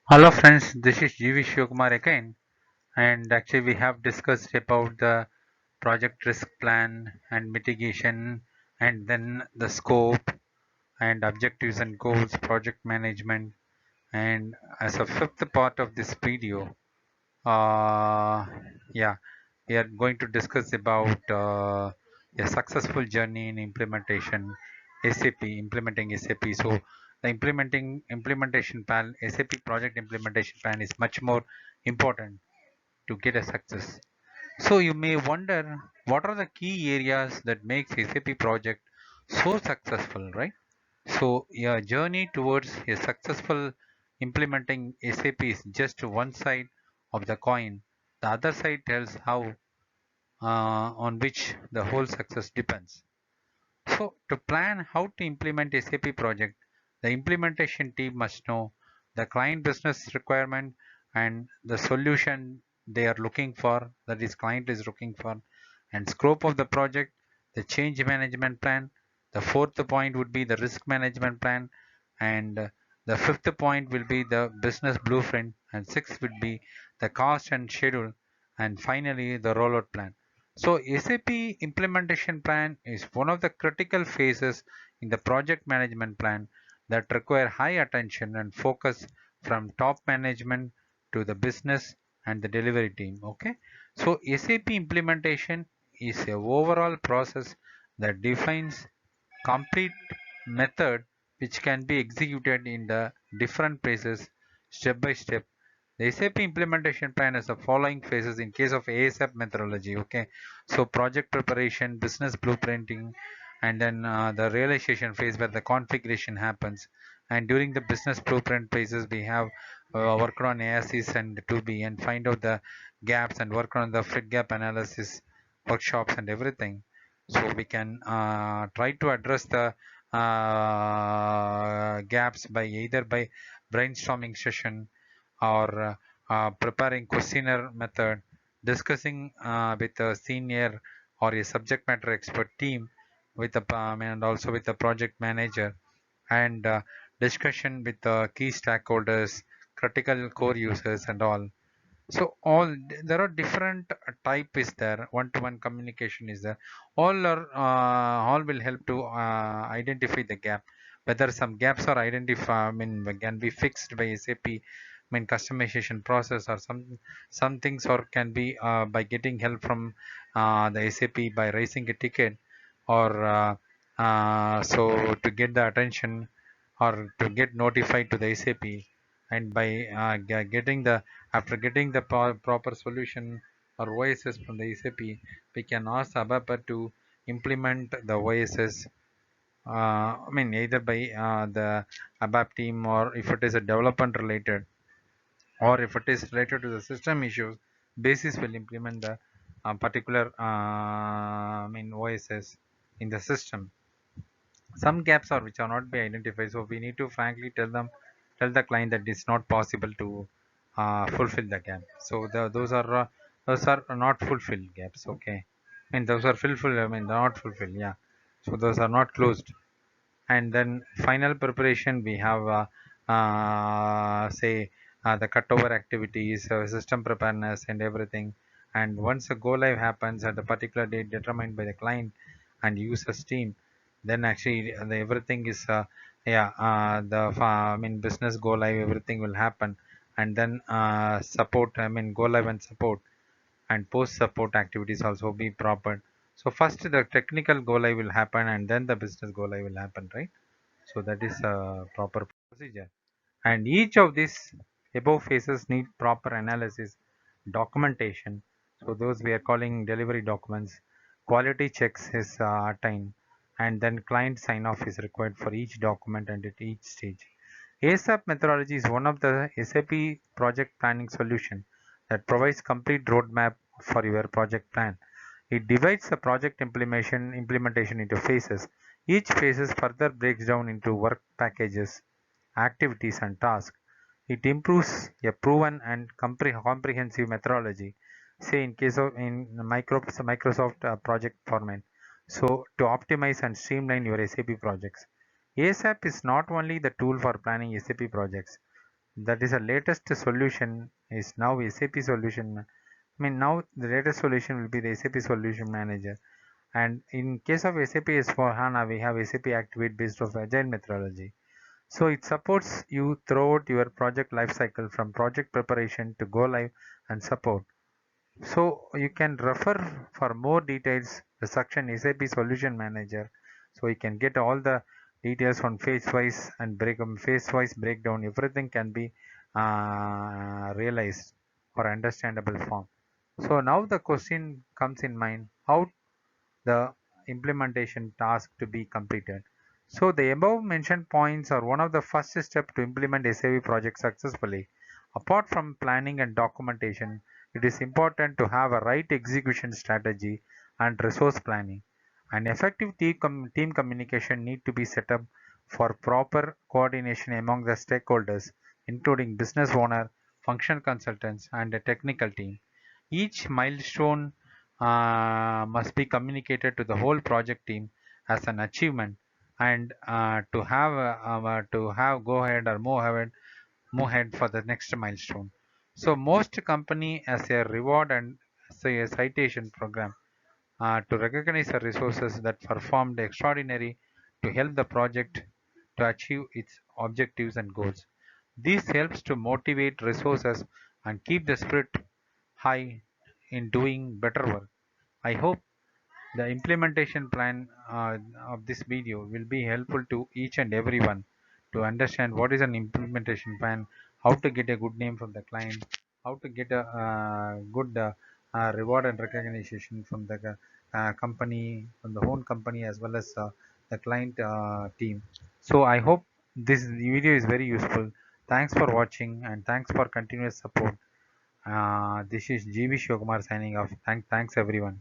Hello friends, this is GV Shivakumar again, and actually we have discussed about the project risk plan and mitigation, and then the scope and objectives and goals, project management, and as a fifth part of this video, uh, yeah, we are going to discuss about a successful journey in implementation, SAP, implementing SAP. So the implementation plan, SAP project implementation plan is much more important to get a success. So you may wonder what are the key areas that makes SAP project so successful, right? So your journey towards a successful implementing SAP is just one side of the coin. The other side tells how on which the whole success depends. So to plan how to implement SAP project, the implementation team must know the client business requirement and the solution they are looking for, that is client is looking for, and scope of the project, the change management plan. The fourth point would be the risk management plan, and the fifth point will be the business blueprint, and sixth would be the cost and schedule, and finally the rollout plan. So SAP implementation plan is one of the critical phases in the project management plan that require high attention and focus from top management to the business and the delivery team. Okay, so SAP implementation is a overall process that defines complete method which can be executed in the different phases step by step. The SAP implementation plan has the following phases in case of ASAP methodology. Okay, so project preparation, business blueprinting, and then the realization phase where the configuration happens. And during the business blueprint phases, we have worked on ASIS and 2B and find out the gaps and work on the fit gap analysis workshops and everything. So we can try to address the gaps by either by brainstorming session or preparing questionnaire method, discussing with a senior or a subject matter expert team with the and also with the project manager, and discussion with the key stakeholders, critical core users and all. So all there are different type is there, one-to-one communication is there. All will help to identify the gap, whether some gaps are identified, I mean can be fixed by SAP, I mean customization process, or some things or can be by getting help from the SAP by raising a ticket, or so to get the attention or to get notified to the SAP, and by getting the after getting the proper solution or OSS from the SAP, we can ask ABAP to implement the OSS. I mean, either by the ABAP team, or if it is a development related, or if it is related to the system issues, basis will implement the particular I mean OSS in the system. Some gaps are which are not be identified, so we need to frankly tell the client that it's not possible to fulfill the gap. So those are not fulfilled gaps. Okay, I mean those are fulfilled, I mean they're not fulfilled, yeah. So those are not closed. And then final preparation, we have say the cutover activities, system preparedness and everything. And once a go live happens at a particular date determined by the client and users team, then actually everything is yeah I mean business go live, everything will happen. And then support, I mean go live and support and post support activities also be proper. So first the technical go live will happen and then the business go live will happen, right? So that is a proper procedure. And each of these above phases need proper analysis, documentation. So those we are calling delivery documents. Quality checks is attained, and then client sign off is required for each document and at each stage. ASAP methodology is one of the SAP project planning solution that provides complete roadmap for your project plan. It divides the project implementation into phases. Each phase further breaks down into work packages, activities and tasks. It improves a proven and comprehensive methodology, say in case of in Microsoft project format. So to optimize and streamline your SAP projects. ASAP is not only the tool for planning SAP projects, That is the latest solution is now SAP solution. I mean, now the latest solution will be the SAP solution manager. And in case of SAP S/4HANA, we have SAP Activate based of agile methodology. So it supports you throughout your project lifecycle from project preparation to go live and support. So you can refer for more details the section SAP Solution Manager. So you can get all the details on phase-wise and phase-wise breakdown. Everything can be realized or understandable form. So now the question comes in mind: how the implementation task to be completed. So the above mentioned points are one of the first steps to implement SAV project successfully. Apart from planning and documentation, it is important to have a right execution strategy and resource planning. An effective team communication need to be set up for proper coordination among the stakeholders, including business owner, function consultants, and the technical team. Each milestone must be communicated to the whole project team as an achievement, and to have go ahead or move ahead for the next milestone. So most company as a reward and say a citation program to recognize the resources that performed extraordinary to help the project to achieve its objectives and goals. This helps to motivate resources and keep the spirit high in doing better work. I hope the implementation plan of this video will be helpful to each and everyone to understand what is an implementation plan, how to get a good name from the client, how to get a good reward and recognition from the company, from the own company as well as the client team. So I hope this video is very useful. Thanks for watching and thanks for continuous support. This is GV Shivakumar signing off. Thanks everyone.